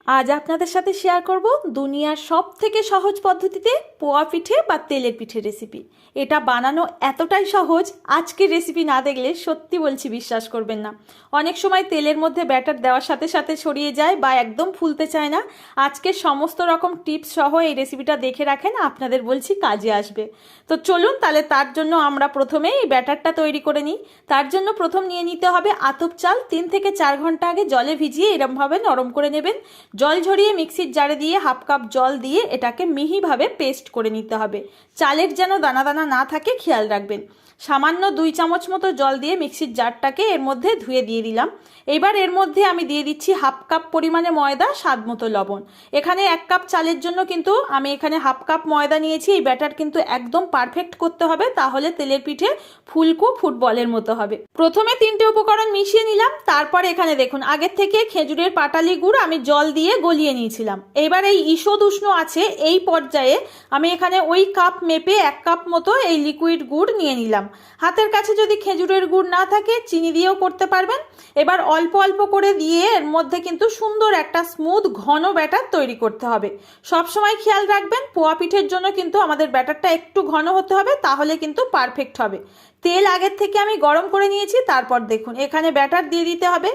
আজ আপনাদের সাথে শেয়ার করব দুনিয়ার সব থেকে সহজ পদ্ধতিতে পোয়া পিঠে বা তেলের পিঠে রেসিপি। এটা বানানো এতটাই সহজ, আজকের রেসিপি না দেখলে সত্যি বলছি বিশ্বাস করবেন না। অনেক সময় তেলের মধ্যে ব্যাটার দেওয়ার সাথে সাথে ছড়িয়ে যায় বা একদম ফুলতে চায় না। আজকে সমস্ত রকম টিপস সহ এই রেসিপিটা দেখে রাখেন, আপনাদের বলছি কাজে আসবে। তো চলুন তাহলে তার জন্য আমরা প্রথমে এই ব্যাটারটা তৈরি করে নিই। তার জন্য প্রথম নিয়ে নিতে হবে আতপ চাল। 3 থেকে 4 ঘন্টা আগে জলে ভিজিয়ে এরমভাবে নরম করে নেবেন। জল ঝরিয়ে মিক্সির জারে দিয়ে হাফ কাপ জল দিয়ে এটাকে মিহিভাবে পেস্ট করে নিতে হবে। চালের যেন দানা দানা না থাকে খেয়াল রাখবেন। সামান্য 2 চামচ মতো জল দিয়ে মিক্সির জারটাকে এর মধ্যে ধুয়ে দিয়ে দিলাম। এবার এর মধ্যে আমি দিয়ে দিচ্ছি হাফ কাপ পরিমাণে ময়দা, স্বাদ মতো লবণ। এখানে 1 কাপ চালের জন্য কিন্তু আমি এখানে হাফ কাপ ময়দা নিয়েছি। এই ব্যাটার কিন্তু একদম পারফেক্ট করতে হবে, তাহলে তেলের পিঠে ফুলকো ফুটবলের মতো হবে। প্রথমে 3টে উপকরণ মিশিয়ে নিলাম। তারপর এখানে দেখুন আগের থেকে খেজুরের পাটালি গুড় আমি জল দিয়ে গলিয়ে নিয়েছিলাম। এবার এই ঈষৎ উষ্ণ আছে এই পর্যায়ে আমি এখানে ওই কাপ মেপে 1 কাপ মতো এই লিকুইড গুড় নিয়ে নিলাম। হাতের কাছে যদি খেজুরের গুড় না থাকে চিনি দিয়েও করতে পারবেন। এবার অল্প অল্প করে দিয়ে এর মধ্যে কিন্তু সুন্দর একটা স্মুথ ঘন ব্যাটার তৈরি করতে হবে। সব সময় খেয়াল রাখবেন পোয়া পিঠের জন্য কিন্তু আমাদের ব্যাটারটা একটু ঘন হতে হবে, তাহলে কিন্তু পারফেক্ট হবে। তেল আগের থেকে আমি গরম করে নিয়েছি। তারপর দেখুন এখানে ব্যাটার দিয়ে দিতে হবে।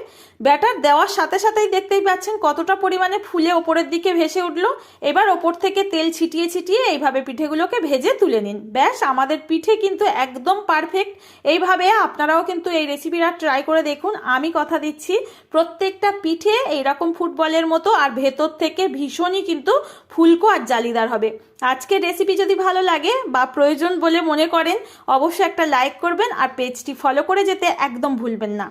ব্যাটার দেওয়ার সাথে সাথেই দেখতেই পাচ্ছেন কতটা পরিমাণে ফুলে ওপরের দিকে ভেসে উঠলো। এবার ওপর থেকে তেল ছিটিয়ে ছিটিয়ে এইভাবে পিঠেগুলোকে ভেজে তুলে নিন। ব্যাস, আমাদের পিঠে কিন্তু একদম পারফেক্ট। এইভাবে আপনারাও কিন্তু এই রেসিপিটা ট্রাই করে দেখুন। আমি কথা দিচ্ছি প্রত্যেকটা পিঠে এইরকম ফুটবলের মতো আর ভেতর থেকে ভীষণই কিন্তু ফুলকো আর জালিদার হবে। আজকের রেসিপি যদি ভালো লাগে বা প্রয়োজন বলে মনে করেন অবশ্যই একটা লাইক করবেন আর পেজটি ফলো করে যেতে একদম ভুলবেন না।